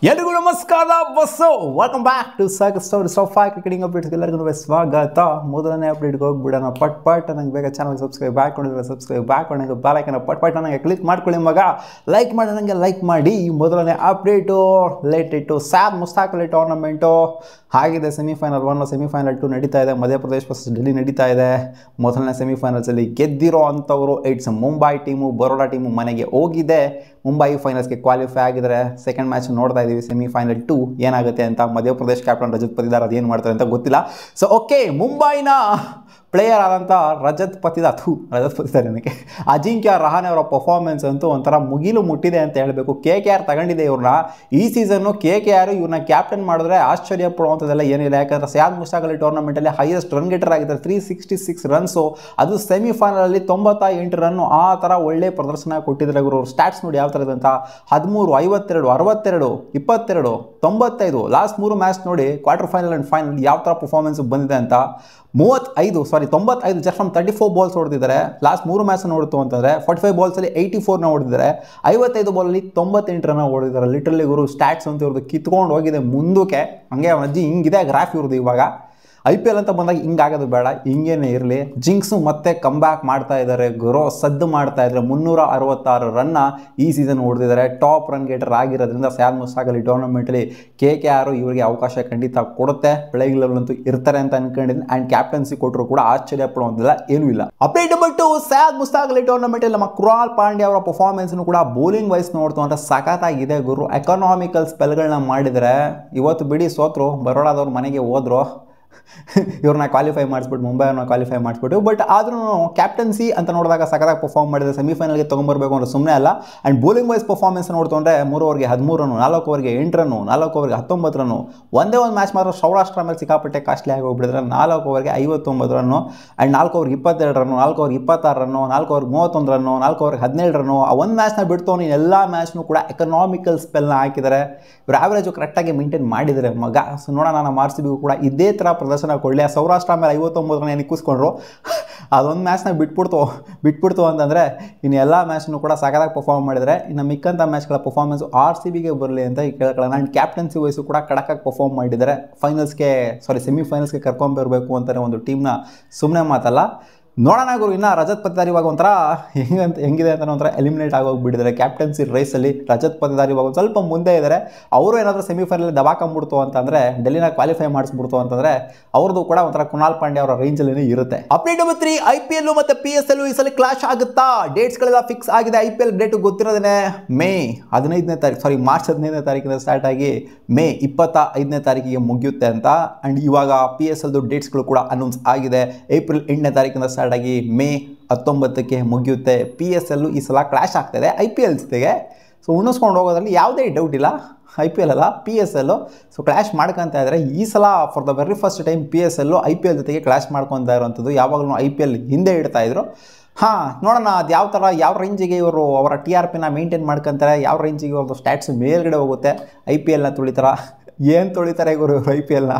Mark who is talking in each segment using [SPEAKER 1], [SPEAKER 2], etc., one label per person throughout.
[SPEAKER 1] ಎಲ್ರಿಗೂ ನಮಸ್ಕಾರ ಬಸ್ಸು welcome back to sofa cricketing updates ಎಲ್ಲರಿಗೂ ಸ್ವಾಗತ. ಮೊದಲನೇ ಅಪ್ಡೇಟ್ಗೆ ಹೋಗ್ಬಿಡೋಣ. ಪಟ್ ನಂಗೆ ಬೇಗ ಚಾನಲ್ ಸಬ್ಸ್ಕ್ರೈಬ್ ಹಾಕೊಂಡಿದ್ರೆ ಸಬ್ಸ್ಕ್ರೈಬ್ ಹಾಕೊಂಡಂಗೆ ಬೆಲ್ ಪಟ್ ನನಗೆ ಕ್ಲಿಕ್ ಮಾಡ್ಕೊಳ್ಳಿ ಮಗ. ಲೈಕ್ ಮಾಡಿ ನನಗೆ ಲೈಕ್ ಮಾಡಿ. ಈ ಮೊದಲನೇ update late Saad Mushtaq Ali tournament ಆಗಿದೆ. ಸೆಮಿಫೈನಲ್ 1 ಸೆಮಿಫೈನಲ್ 2 ನಡೀತಾ ಇದೆ. ಮಧ್ಯಪ್ರದೇಶ್ ವರ್ಸಸ್ ಡೆಲ್ಲಿ ನಡೀತಾ ಇದೆ. ಮೊದಲನೇ ಸೆಮಿಫೈನಲ್ಸಲ್ಲಿ ಗೆದ್ದಿರೋ ಅಂಥವರು it's Mumbai team. Baroda team ಮನೆಗೆ ಹೋಗಿದೆ. ಮುಂಬೈ ಫೈನಲ್ಸ್ಗೆ ಕ್ವಾಲಿಫೈ ಆಗಿದ್ದಾರೆ. ಸೆಕೆಂಡ್ ಮ್ಯಾಚ್ ನೋಡ್ತಾ ಇದ್ದೀವಿ. ಸೆಮಿಫೈನಲ್ 2 ಏನಾಗುತ್ತೆ ಅಂತ. ಮಧ್ಯಪ್ರದೇಶ್ ಕ್ಯಾಪ್ಟನ್ ರಜತ್ ಪತಿದಾರ್ ಅದೇನು ಮಾಡ್ತಾರೆ ಅಂತ ಗೊತ್ತಿಲ್ಲ. ಸೊ ಓಕೆ, ಮುಂಬೈನ ಪ್ಲೇಯರ್ ಆದಂಥ ರಜತ್ ಪತಿದಾರ್ ಏನಕ್ಕೆ ಅಜಿಂಕ್ಯ ರಹಾನೆ ಅವರ ಪರ್ಫಾರ್ಮೆನ್ಸ್ ಅಂತೂ ಒಂಥರ ಮುಗಿಲು ಮುಟ್ಟಿದೆ ಅಂತ ಹೇಳಬೇಕು. KKR ತಗೊಂಡಿದೆ ಇವ್ರನ್ನ. ಈ ಸೀಸನ್ನು KKR ಇವ್ರನ್ನ ಕ್ಯಾಪ್ಟನ್ ಮಾಡಿದ್ರೆ ಆಶ್ಚರ್ಯ ಪಡುವಂಥದ್ದೆಲ್ಲ ಏನಿಲ್ಲ. ಯಾಕಂದರೆ ಸಯಾದ್ ಮುಸ್ತಾಕ್ ಅಲಿ ಟೂರ್ನಮೆಂಟಲ್ಲಿ ಹೈಯೆಸ್ಟ್ ರನ್ ಗೆಟರ್ ಆಗಿದ್ದಾರೆ. 366 ರನ್ಸು. ಅದು ಸೆಮಿಫೈನಲಲ್ಲಿ 98 ರನ್ನು. ಆ ಥರ ಒಳ್ಳೆ ಪ್ರದರ್ಶನ ಕೊಟ್ಟಿದ್ದಾರೆ ಇವರು. ಸ್ಟ್ಯಾಟ್ಸ್ ನೋಡಿ ಯಾವ ಥರ ಇದೆ ಅಂತ. 13, 52, 62, 22, 95. ಲಾಸ್ಟ್ 3 ಮ್ಯಾಚ್ ನೋಡಿ, ಕ್ವಾರ್ಟರ್ ಫೈನಲ್ ಆ್ಯಂಡ್ ಫೈನಲ್ ಯಾವ ಥರ ಪರ್ಫಾರ್ಮೆನ್ಸ್ ಬಂದಿದೆ ಅಂತ. 95 ಜಸ್ಟ್ ಫ್ರಮ್ 34 ಬಾಲ್ಸ್ ಹೊಡೆದಿದ್ದಾರೆ. ಲಾಸ್ಟ್ 3 ಮ್ಯಾಚ್ ನೋಡ್ತು ಅಂತಂದರೆ 45 ಬಾಲ್ಸಲ್ಲಿ 84 ಹೊಡೆದಿದ್ದಾರೆ. 55 ಬಾಲಲ್ಲಿ 98 ರನ್ ಹೊಡೆದಿದ್ದಾರೆ. ಲಿಟ್ರಲಿ ಇವರು ಸ್ಟ್ಯಾಟ್ಸ್ ಅಂತ ಇವ್ರದ್ದು ಕಿತ್ಕೊಂಡು ಹೋಗಿದೆ ಮುಂದಕ್ಕೆ. ಹಂಗೆ ಅಜ್ಜಿ ಹಿಂಗಿದೆ ಗ್ರಾಫ್ ಇವ್ರದ್ದು. ಇವಾಗ IPL ಅಂತ ಬಂದಾಗ ಹಿಂಗಾಗೋದು ಬೇಡ, ಹಿಂಗೇನೆ ಇರಲಿ. ಜಿಂಕ್ಸು ಮತ್ತೆ ಕಮ್ ಬ್ಯಾಕ್ ಮಾಡ್ತಾ ಇದ್ದಾರೆ. ಸದ್ದು ಮಾಡ್ತಾ ಇದ್ದಾರೆ. 366 ರನ್ನ ಈ ಸೀಸನ್ ಹೊಡೆದಿದ್ದಾರೆ. ಟಾಪ್ ರನ್ ಗೆಟರ್ ಆಗಿರೋದ್ರಿಂದ ಸಯಾದ್ ಮುಸ್ತಾಕ್ ಅಲಿ ಟೂರ್ನಮೆಂಟಲ್ಲಿ KKR ಇವರಿಗೆ ಅವಕಾಶ ಖಂಡಿತ ಕೊಡುತ್ತೆ. ಪ್ಲೇಯಿಂಗ್ ಲೆವೆಲ್ ಅಂತೂ ಇರ್ತಾರೆ ಅಂತ ಅನ್ಕೊಂಡಿದ್ದೀನಿ. ಆ್ಯಂಡ್ ಕ್ಯಾಪ್ಟನ್ಸಿ ಕೊಟ್ಟರು ಕೂಡ ಆಶ್ಚರ್ಯ ಪಡುವಂತಿಲ್ಲ, ಏನೂ ಇಲ್ಲ. ಅಪ್ಡೇಟ್ ಬಿಟ್ಟು ಸಯಾದ್ ಮುಸ್ತಾಕ್ ಅಲಿ ಟೂರ್ನಮೆಂಟಲ್ಲಿ ನಮ್ಮ ಕೃಣಾಲ್ ಪಾಂಡ್ಯ ಅವರ ಪರ್ಫಾರ್ಮೆನ್ಸ್ನು ಕೂಡ ಬೌಲಿಂಗ್ ವೈಸ್ ನೋಡ್ತು ಅಂತ ಸಖತ್ತಾಗಿದೆ ಗುರು. ಎಕನಾಮಿಕಲ್ ಸ್ಪೆಲ್ಗಳನ್ನ ಮಾಡಿದರೆ ಇವತ್ತು ಬಿಡಿ ಸೋತರು. ಬರೋಡಾದವ್ರು ಮನೆಗೆ ಹೋದ್ರು. ಇವ್ರನ್ನ ಕ್ವಾಲಿಫೈ ಮಾಡಿಸ್ಬಿಟ್ಟು, ಮುಂಬೈನ ಕ್ವಾಲಿಫೈ ಮಾಡಿಸ್ಬಿಟ್ಟು. ಬಟ್ ಆದ್ರೂ ಕ್ಯಾಪ್ಟನ್ಸಿ ಅಂತ ನೋಡಿದಾಗ ಸಖತ್ತಾಗಿ ಪರ್ಫಾರ್ಮ್ ಮಾಡಿದರೆ. ಸೆಮಿಫೈನಲ್ಗೆ ತೊಗೊಂಬರ್ಬೇಕು ಅಂದರೆ ಸುಮ್ಮನೆ ಅಲ್ಲ. ಆ್ಯಂಡ್ ಬೌಲಿಂಗ್ ವೈಸ್ ಪರ್ಫಾರ್ಮೆನ್ಸ್ ನೋಡ್ತೊಂಡ್ರೆ 3 ಓವರ್ಗೆ 13 ರನ್ನು, 4 ಓವರ್ಗೆ 8 ರನ್ನು, 4 ಓವರ್ಗೆ 19 ರನ್ನು. ಒಂದೇ ಒಂದು ಮ್ಯಾಚ್ ಮಾತ್ರ ಸೌರಾಷ್ಟ್ರ ಮೇಲೆ ಸಿಕ್ಕಾಪಟ್ಟೆ ಕಾಸ್ಟ್ಲಿ ಆಗಿ ಹೋಗ್ಬಿಟ್ಟಿದ್ರೆ. 4 ಓವರ್ಗೆ 59 ರನ್ನು, ಆ್ಯಂಡ್ 4 ಓವರ್ಗೆ 22 ರನ್ನು, 4 ಓವರ್ಗೆ 26 ರನ್ನು, 4 ಓವರ್ಗೆ 31 ರನ್ನು, 4 ಓವರ್ಗೆ 17 ರನ್ನು. ಆ ಒಂದು ಮ್ಯಾಚ್ನ ಬಿಡ್ತವನು ಎಲ್ಲ ಮ್ಯಾಚ್ನೂ ಕೂಡ ಎಕನಾಮಿಕಲ್ ಸ್ಪೆಲ್ನ ಹಾಕಿದ್ದಾರೆ. ಇವರು ಆವ್ರೇಜು ಕರೆಕ್ಟಾಗಿ ಮೇಂಟೈನ್ ಮಾಡಿದ್ದಾರೆ ಮಗ. ಸೊ ನೋಡೋಣ, ನಮ್ಮ RCB ಕೂಡ ಇದೇ ಥರ ಪ್ರದರ್ಶನ ಕೊಡಲಿ. ಸೌರಾಷ್ಟ್ರ ಮೇಲೆ 59 ರನ್ ಏನಕ್ಕೆ ಕೂಸ್ಕೊಂಡ್ರು. ಅದೊಂದು ಮ್ಯಾಚ್ನ ಬಿಟ್ಬಿಡ್ತು ಅಂತಂದರೆ ಇನ್ನು ಎಲ್ಲ ಮ್ಯಾಚ್ನೂ ಕೂಡ ಸಖತ್ತಾಗಿ ಪರ್ಫಾರ್ಮ್ ಮಾಡಿದರೆ. ಇನ್ನು ಮಿಕ್ಕಂಥ ಮ್ಯಾಚ್ಗಳ ಪರ್ಫಾರ್ಮೆನ್ಸ್ RCBಗೆ ಬರಲಿ ಅಂತ ಕೇಳ್ಕೊಳ್ಳೋಣ. ಆ್ಯಂಡ್ ಕ್ಯಾಪ್ಟನ್ಸಿ ವಯಸ್ಸು ಕೂಡ ಕಡಕಾಗಿ ಪರ್ಫಾರ್ಮ್ ಮಾಡಿದ್ದಾರೆ. ಸೆಮಿಫೈನಲ್ಸ್ಗೆ ಕರ್ಕೊಂಡ್ಬರಬೇಕು ಅಂತಾರೆ ಒಂದು ಟೀಮ್ನ. ಸುಮ್ಮನೆ ಮಾತಲ್ಲ. ನೋಡೋಣ ಗುರು. ಇನ್ನು ರಜತ್ ಪತಿದಾರ್ ಇವಾಗ ಒಂಥರ ಹೆಂಗಿದೆ ಅಂತ ಒಂಥರ ಎಲಿಮಿನೇಟ್ ಆಗೋಗ್ಬಿಟ್ಟಿದ್ದಾರೆ ಕ್ಯಾಪ್ಟನ್ಸಿ ರೇಸಲ್ಲಿ. ರಜತ್ ಪತಿದಾರ್ ಇವಾಗ ಒಂದು ಸ್ವಲ್ಪ ಮುಂದೆ ಇದ್ದಾರೆ. ಅವರು ಏನಾದರೂ ಸೆಮಿಫೈನಲ್ ದಬಾಕೊಂಡ್ಬಿಡ್ತು ಅಂತಂದರೆ, ಡೆಲ್ಲಿನ ಕ್ವಾಲಿಫೈ ಮಾಡಿಸ್ಬಿಡ್ತು ಅಂತಂದರೆ ಅವ್ರದ್ದು ಕೂಡ ಒಂಥರ ಕೃಣಾಲ್ ಪಾಂಡ್ಯ ಅವರ ರೇಂಜಲ್ಲಿ ಇರುತ್ತೆ. ಅಪ್ಡೇಟ್ ನಂಬರ್ 3, IPL ಮತ್ತು PSL ಈ ಸಲ ಕ್ಲಾಶ್ ಆಗುತ್ತಾ? ಡೇಟ್ಸ್ಗಳೆಲ್ಲ ಫಿಕ್ಸ್ ಆಗಿದೆ. IPL ಡೇಟು ಗೊತ್ತಿರೋದೇ ಮಾರ್ಚ್ 15ನೇ ತಾರೀಕಿಂದ ಸ್ಟಾರ್ಟ್ ಆಗಿ ಮೇ 25ನೇ ತಾರೀಕಿಗೆ ಮುಗಿಯುತ್ತೆ ಅಂತ. ಆ್ಯಂಡ್ ಇವಾಗ PSLದು ಡೇಟ್ಸ್ಗಳು ಕೂಡ ಅನೌನ್ಸ್ ಆಗಿದೆ. ಏಪ್ರಿಲ್ 8ನೇ ತಾರೀಕಿಂದ ಸ್ಟಾರ್ಟ್ ಆಗಿ ಮೇ 19ಕ್ಕೆ ಮುಗಿಯುತ್ತೆ. PSL ಈ ಸಲ ಕ್ಲಾಶ್ ಆಗ್ತಾಯಿದೆ IPL ಜೊತೆಗೆ. ಸೊ ಉಣಿಸ್ಕೊಂಡು ಹೋಗೋದ್ರಲ್ಲಿ ಯಾವುದೇ ಡೌಟ್ ಇಲ್ಲ. IPL ಅಲ್ಲ, PSL. ಸೊ ಕ್ಲಾಶ್ ಮಾಡ್ಕೊತಾ ಇದ್ದಾರೆ ಈ ಸಲ. For the very first time PSL IPL ಜೊತೆಗೆ ಕ್ಲಾಶ್ ಮಾಡ್ಕೊತಾ ಇರೋವಂಥದ್ದು. ಯಾವಾಗಲೂ IPL ಹಿಂದೆ ಇಡ್ತಾಯಿದ್ರು. ನೋಡೋಣ ಅದು ಯಾವ ರೇಂಜಿಗೆ ಇವರು ಅವರ TRPನ ಮೇಂಟೈನ್ ಮಾಡ್ಕೊತಾರೆ, ಯಾವ ರೇಂಜಿಗೆ ಅವ್ರದ್ದು ಸ್ಟ್ಯಾಟ್ಸ್ ಮೇಲ್ಗಡೆ ಹೋಗುತ್ತೆ. IPLನ ತುಳಿತಾರೆ ಗುರು ಇವರು IPLನ.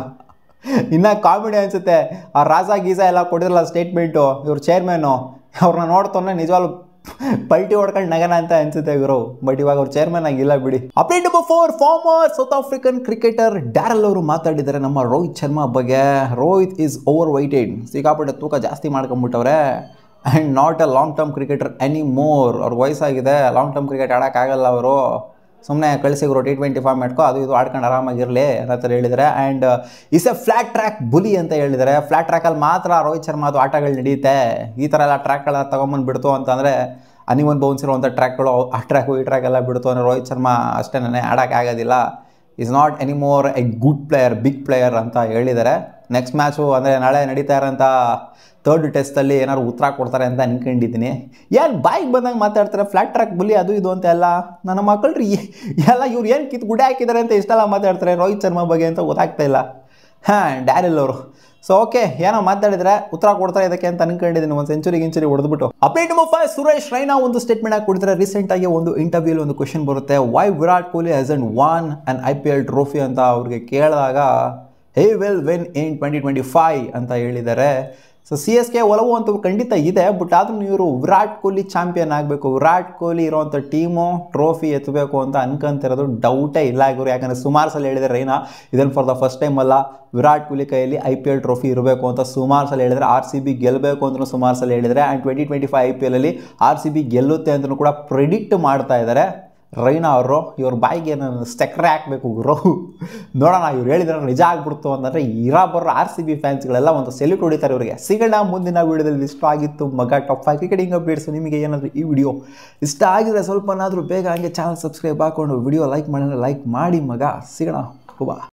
[SPEAKER 1] ಇನ್ನು ಕಾಮಿಡಿ ಅನಿಸುತ್ತೆ. ಆ ರಾಜಾ ಗೀಜಾ ಎಲ್ಲ ಕೊಟ್ಟಿರಲ್ಲ ಸ್ಟೇಟ್ಮೆಂಟು, ಇವ್ರ ಚೇರ್ಮನ್ನು. ಅವ್ರನ್ನ ನೋಡ್ತಾನೆ ನಿಜವಾಗ್ಲೂ ಪಲ್ಟಿ ಹೊಡ್ಕೊಂಡು ನಗನ ಅಂತ ಅನ್ಸುತ್ತೆ ಇವರು. ಬಟ್ ಇವಾಗ ಅವ್ರು ಚೇರ್ಮನ್ ಆಗಿಲ್ಲ ಬಿಡಿ. Update number 4, former South African cricketer Darrell ಅವರು ಮಾತಾಡಿದ್ದಾರೆ ನಮ್ಮ ರೋಹಿತ್ ಶರ್ಮಾ ಬಗ್ಗೆ. Rohit is over weighted. ಸಿಕ್ಕಾಪಟ್ಟೆ ತೂಕ ಜಾಸ್ತಿ ಮಾಡ್ಕೊಂಬಿಟ್ಟವ್ರೆ. And not a long term cricketer any more. ಅವ್ರ ವಯಸ್ಸಾಗಿದೆ, ಲಾಂಗ್ ಟರ್ಮ್ ಕ್ರಿಕೆಟ್ ಆಡೋಕ್ಕಾಗಲ್ಲ ಅವರು. ಸುಮ್ಮನೆ ಕಳಿಸಿದ್ರು T20 ಫಾರ್ಮ್ಯಾಟ್ಕೋ ಅದು ಇದು ಆಡ್ಕೊಂಡು ಆರಾಮಾಗಿರಲಿ ಅನ್ನೋ ಥರ ಹೇಳಿದ್ದಾರೆ. And is a flat track bully ಅಂತ ಹೇಳಿದ್ದಾರೆ. ಫ್ಲ್ಯಾಟ್ ಟ್ರ್ಯಾಕಲ್ಲಿ ಮಾತ್ರ ರೋಹಿತ್ ಶರ್ಮಾ ಅದು ಆಟಗಳು ನಡೆಯುತ್ತೆ. ಈ ಥರ ಎಲ್ಲ ಟ್ರ್ಯಾಕ್ಗಳನ್ನ ತೊಗೊಂಬಂದು ಬಿಡ್ತು ಅಂತಂದರೆ ಅನಿವನ್ ಬೌನ್ಸ್ ಇರುವಂಥ ಟ್ರ್ಯಾಕ್ಗಳು, ಆ ಟ್ರ್ಯಾಕು ಈ ಟ್ರ್ಯಾಕ್ ಎಲ್ಲ ಬಿಡ್ತು ಅಂದರೆ ರೋಹಿತ್ ಶರ್ಮಾ ಅಷ್ಟೇ ಆಡೋಕ್ಕಾಗೋದಿಲ್ಲ. Is not anymore a good player, big player ಅಂತ ಹೇಳಿದ್ದಾರೆ. ನೆಕ್ಸ್ಟ್ ಮ್ಯಾಚು ಅಂದರೆ ನಾಳೆ ನಡೀತಾ ಇರೋಂಥ 3rd ಟೆಸ್ಟಲ್ಲಿ ಏನಾದ್ರು ಉತ್ತರ ಕೊಡ್ತಾರೆ ಅಂತ ಅನ್ಕೊಂಡಿದ್ದೀನಿ. ಏನು ಬಾಯಿಗೆ ಬಂದಂಗೆ ಮಾತಾಡ್ತಾರೆ. ಫ್ಲ್ಯಾಟ್ ಟ್ರ್ಯಾಕ್ ಬುಲಿ ಅದು ಇದು ಅಂತ ಎಲ್ಲ. ನನ್ನ ಮಕ್ಕಳ್ರಿ ಎಲ್ಲ ಇವ್ರು ಏನು ಗುಡ್ಡೆ ಹಾಕಿದ್ದಾರೆ ಅಂತ ಇಷ್ಟೆಲ್ಲ ಮಾತಾಡ್ತಾರೆ ರೋಹಿತ್ ಶರ್ಮಾ ಬಗ್ಗೆ ಅಂತ ಗೊತ್ತಾಗ್ತಾ ಇಲ್ಲ. ಡ್ಯಾರೆಲ್ ಅವರು. ಸೊ ಓಕೆ, ಏನೋ ಮಾತಾಡಿದರೆ ಉತ್ತರ ಕೊಡ್ತಾರೆ ಇದಕ್ಕೆ ಅಂತ ಅನ್ಕೊಂಡಿದ್ದೀನಿ. ಒಂದು ಸೆಂಚುರಿ ಹೊಡೆದ್ಬಿಟ್ಟು. ಅಪ್ಡೇಟ್ ನಂಬರ್ 5, ಸುರೇಶ್ ರೈನಾ ಒಂದು ಸ್ಟೇಟ್ಮೆಂಟ್ ಆಗಿ ಕೊಡ್ತಾರೆ. ರೀಸೆಂಟಾಗಿ ಒಂದು ಇಂಟರ್ವ್ಯೂಲಿ ಒಂದು ಕ್ವೆಶನ್ ಬರುತ್ತೆ, why Virat Kohli hasn't won an IPL trophy ಅಂತ ಅವ್ರಿಗೆ ಕೇಳಿದಾಗ he will win in 2025 ಅಂತ ಹೇಳಿದ್ದಾರೆ. ಸೊ ಸಿ ಎಸ್ ಕೆ ಒಲವು ಅಂತೂ ಖಂಡಿತ ಇದೆ, ಬಟ್ ಆದ್ರೂ ಇವರು ವಿರಾಟ್ ಕೊಹ್ಲಿ ಚಾಂಪಿಯನ್ ಆಗಬೇಕು, ವಿರಾಟ್ ಕೊಹ್ಲಿ ಇರೋವಂಥ ಟೀಮು ಟ್ರೋಫಿ ಎತ್ತಬೇಕು ಅಂತ ಅನ್ಕೊಂತಿರೋದು ಡೌಟೇ ಇಲ್ಲ ಇವರು. ಯಾಕಂದರೆ ಸುಮಾರು ಸಲ ಹೇಳಿದರೆ ರೈನಾ ಇದನ್ನು ಫಾರ್ ದ ಫಸ್ಟ್ ಟೈಮ್ ಅಲ್ಲ, ವಿರಾಟ್ ಕೊಹ್ಲಿ ಕೈಯಲ್ಲಿ IPL ಟ್ರೋಫಿ ಇರಬೇಕು ಅಂತ ಸುಮಾರು ಸಲ ಹೇಳಿದರೆ, RCB ಗೆಲ್ಲಬೇಕು ಅಂತಲೂ ಸುಮಾರು ಸಲ ಹೇಳಿದರೆ, ಆ್ಯಂಡ್ 2025 IPL ಅಲ್ಲಿ RCB ಗೆಲ್ಲುತ್ತೆ ಅಂತಲೂ ಕೂಡ ಪ್ರಿಡಿಕ್ಟ್ ಮಾಡ್ತಾ ಇದ್ದಾರೆ ರೈನಾ ಅವರು. ಇವ್ರ ಬಾಯಿಗೆ ನಾನು ಸ್ಟೆಕ್ರೆ ಹಾಕಬೇಕು ಗುರು. ನೋಡೋಣ ಇವ್ರು ಹೇಳಿದ್ರೆ ನಿಜ ಆಗ್ಬಿಡ್ತು ಅಂತಂದರೆ ಬರೋ RCB ಫ್ಯಾನ್ಸ್ಗಳೆಲ್ಲ ಒಂದು ಸೆಲ್ಯೂಟ್ ಹೊಡಿತಾರೆ ಇವರಿಗೆ. ಸಿಗೋಣ ಮುಂದಿನ ವೀಡಿಯೋದಲ್ಲಿ. ಇಷ್ಟ ಆಗಿತ್ತು ಮಗ ಟಾಪ್ 5 ಕ್ರಿಕೆಟಿಂಗ್ ಅಪ್ಡೇಟ್ಸ್. ನಿಮಗೆ ಏನಾದರೂ ಈ ವಿಡಿಯೋ ಇಷ್ಟ ಆಗಿದ್ರೆ ಸ್ವಲ್ಪನಾದರೂ ಬೇಗ ಹಂಗೆ ಚಾನಲ್ ಸಬ್ಸ್ಕ್ರೈಬ್ ಹಾಕ್ಕೊಂಡು ವಿಡಿಯೋ ಲೈಕ್ ಮಾಡಿ ಮಗ. ಸಿಗೋಣ.